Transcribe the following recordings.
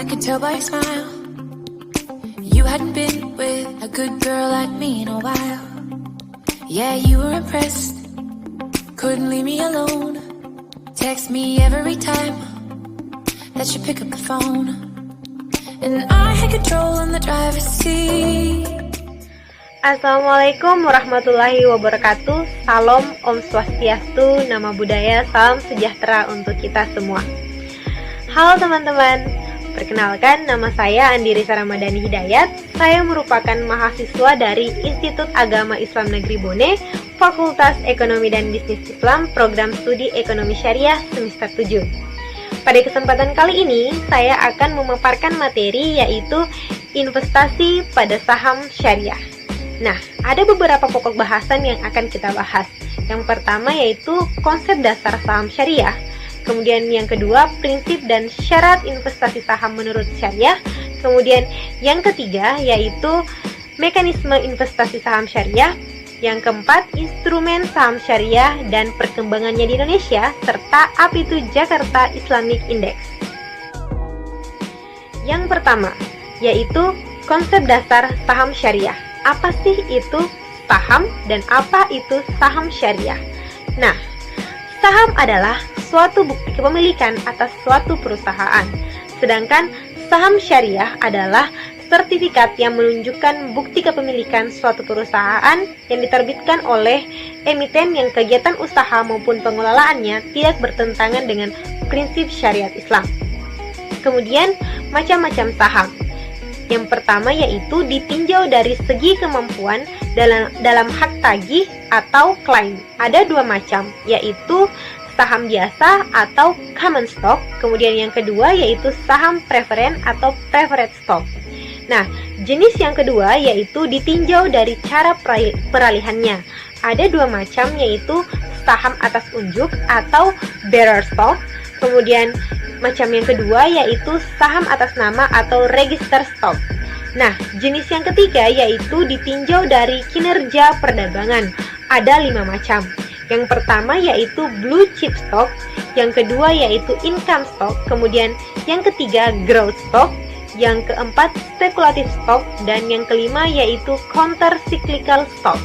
could tell by your smile you hadn't been with a good girl like me in a while. Yeah, you were impressed, couldn't leave me alone. Text me every time that you pick up the phone, and I had control in the driver's seat. Assalamualaikum warahmatullahi wabarakatuh. Salam, Om Swastiastu, Nama Budaya, salam sejahtera untuk kita semua. Halo teman-teman, perkenalkan nama saya Andiri Saramadani Hidayat. Saya merupakan mahasiswa dari Institut Agama Islam Negeri Bone, Fakultas Ekonomi dan Bisnis Islam, Program Studi Ekonomi Syariah semester 7. Pada kesempatan kali ini, saya akan memaparkan materi yaitu investasi pada saham syariah. Nah, ada beberapa pokok bahasan yang akan kita bahas. Yang pertama yaitu konsep dasar saham syariah. Kemudian yang kedua, prinsip dan syarat investasi saham menurut syariah. Kemudian yang ketiga yaitu mekanisme investasi saham syariah. Yang keempat, instrumen saham syariah dan perkembangannya di Indonesia, serta APITU Jakarta Islamic Index. Yang pertama, yaitu konsep dasar saham syariah. Apa sih itu saham dan apa itu saham syariah? Nah, saham adalah suatu bukti kepemilikan atas suatu perusahaan. Sedangkan saham syariah adalah sertifikat yang menunjukkan bukti kepemilikan suatu perusahaan yang diterbitkan oleh emiten yang kegiatan usaha maupun pengelolaannya tidak bertentangan dengan prinsip syariat Islam. Kemudian, macam-macam saham. Yang pertama yaitu ditinjau dari segi kemampuan dalam hak tagih atau klaim. Ada dua macam, yaitu saham biasa atau common stock. Kemudian yang kedua yaitu saham preferen atau preferred stock. Nah, jenis yang kedua yaitu ditinjau dari cara peralihannya. Ada dua macam, yaitu saham atas unjuk atau bearer stock. Kemudian macam yang kedua yaitu saham atas nama atau register stock. Nah, jenis yang ketiga yaitu ditinjau dari kinerja perdagangan. Ada 5 macam. Yang pertama yaitu blue chip stock, yang kedua yaitu income stock, kemudian yang ketiga growth stock, yang keempat speculative stock, dan yang kelima yaitu counter cyclical stock.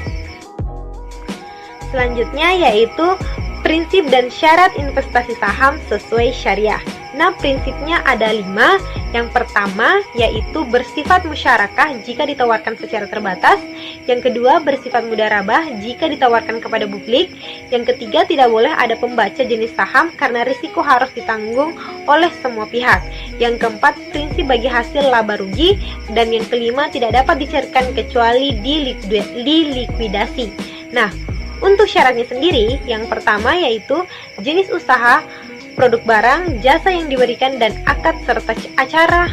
Selanjutnya yaitu prinsip dan syarat investasi saham sesuai syariah. Nah, prinsipnya ada 5. Yang pertama yaitu bersifat musyarakah jika ditawarkan secara terbatas. Yang kedua, bersifat mudarabah jika ditawarkan kepada publik. Yang ketiga, tidak boleh ada pembaca jenis saham karena risiko harus ditanggung oleh semua pihak. Yang keempat, prinsip bagi hasil laba rugi. Dan yang kelima, tidak dapat dicairkan kecuali dilikuidasi. Nah, untuk syaratnya sendiri, yang pertama yaitu jenis usaha, produk barang, jasa yang diberikan, dan akad serta acara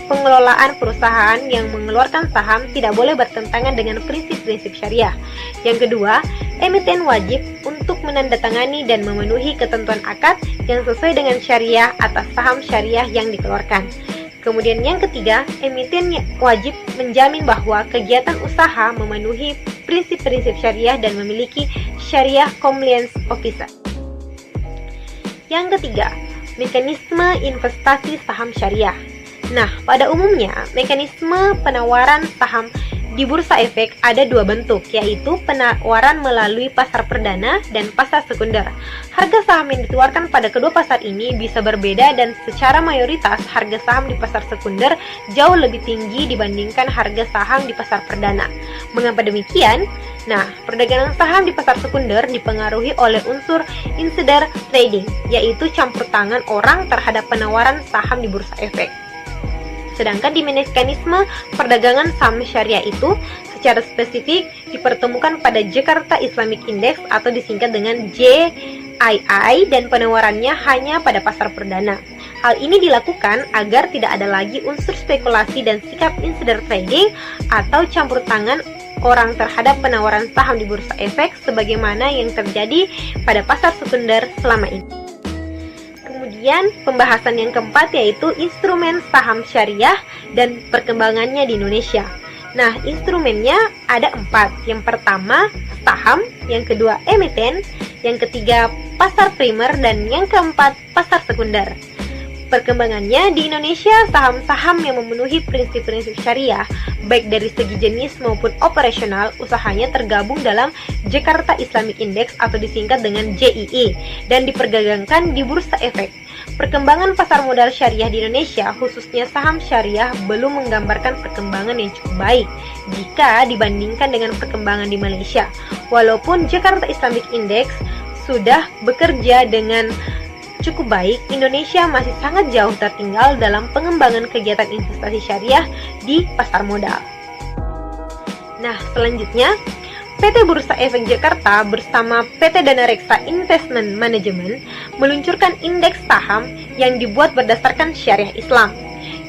pengelolaan perusahaan yang mengeluarkan saham tidak boleh bertentangan dengan prinsip-prinsip syariah. Yang kedua, emiten wajib untuk menandatangani dan memenuhi ketentuan akad yang sesuai dengan syariah atas saham syariah yang dikeluarkan. Kemudian yang ketiga, emiten wajib menjamin bahwa kegiatan usaha memenuhi prinsip-prinsip syariah dan memiliki syariah compliance officer. Yang ketiga, mekanisme investasi saham syariah. Nah, pada umumnya, mekanisme penawaran saham di Bursa Efek ada 2 bentuk, yaitu penawaran melalui pasar perdana dan pasar sekunder. Harga saham yang ditawarkan pada kedua pasar ini bisa berbeda dan secara mayoritas harga saham di pasar sekunder jauh lebih tinggi dibandingkan harga saham di pasar perdana. Mengapa demikian? Nah, perdagangan saham di pasar sekunder dipengaruhi oleh unsur insider trading, yaitu campur tangan orang terhadap penawaran saham di Bursa Efek. Sedangkan di mekanisme perdagangan saham syariah itu secara spesifik dipertemukan pada Jakarta Islamic Index atau disingkat dengan JII, dan penawarannya hanya pada pasar perdana. Hal ini dilakukan agar tidak ada lagi unsur spekulasi dan sikap insider trading atau campur tangan orang terhadap penawaran saham di Bursa Efek sebagaimana yang terjadi pada pasar sekunder selama ini. Kemudian pembahasan yang keempat yaitu instrumen saham syariah dan perkembangannya di Indonesia. Nah, instrumennya ada 4. Yang pertama saham, yang kedua emiten, yang ketiga pasar primer, dan yang keempat pasar sekunder. Perkembangannya di Indonesia, saham-saham yang memenuhi prinsip-prinsip syariah, baik dari segi jenis maupun operasional, usahanya tergabung dalam Jakarta Islamic Index atau disingkat dengan JII dan diperdagangkan di Bursa Efek. Perkembangan pasar modal syariah di Indonesia, khususnya saham syariah, belum menggambarkan perkembangan yang cukup baik jika dibandingkan dengan perkembangan di Malaysia. Walaupun Jakarta Islamic Index sudah bekerja dengan cukup baik, Indonesia masih sangat jauh tertinggal dalam pengembangan kegiatan investasi syariah di pasar modal. Nah, selanjutnya, PT Bursa Efek Jakarta bersama PT Dana Reksa Investment Management meluncurkan indeks saham yang dibuat berdasarkan syariah Islam,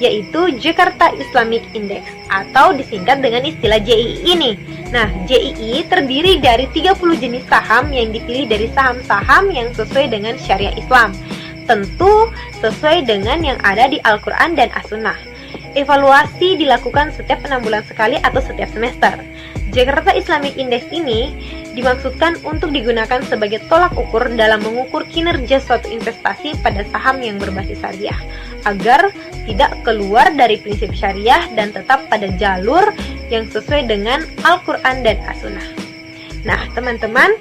yaitu Jakarta Islamic Index atau disingkat dengan istilah JII ini. Nah, JII terdiri dari 30 jenis saham yang dipilih dari saham-saham yang sesuai dengan syariah Islam. Tentu sesuai dengan yang ada di Al-Quran dan As-Sunnah. Evaluasi dilakukan setiap 6 bulan sekali atau setiap semester. Jakarta Islamic Index ini dimaksudkan untuk digunakan sebagai tolak ukur dalam mengukur kinerja suatu investasi pada saham yang berbasis syariah, agar tidak keluar dari prinsip syariah dan tetap pada jalur yang sesuai dengan Al-Quran dan As-Sunnah. Nah, teman-teman,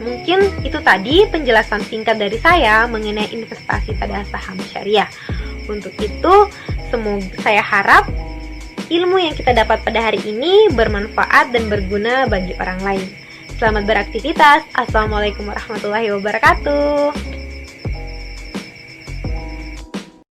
mungkin itu tadi penjelasan singkat dari saya mengenai investasi pada saham syariah. Untuk itu, saya harap ilmu yang kita dapat pada hari ini bermanfaat dan berguna bagi orang lain. Selamat beraktivitas. Assalamualaikum warahmatullahi wabarakatuh.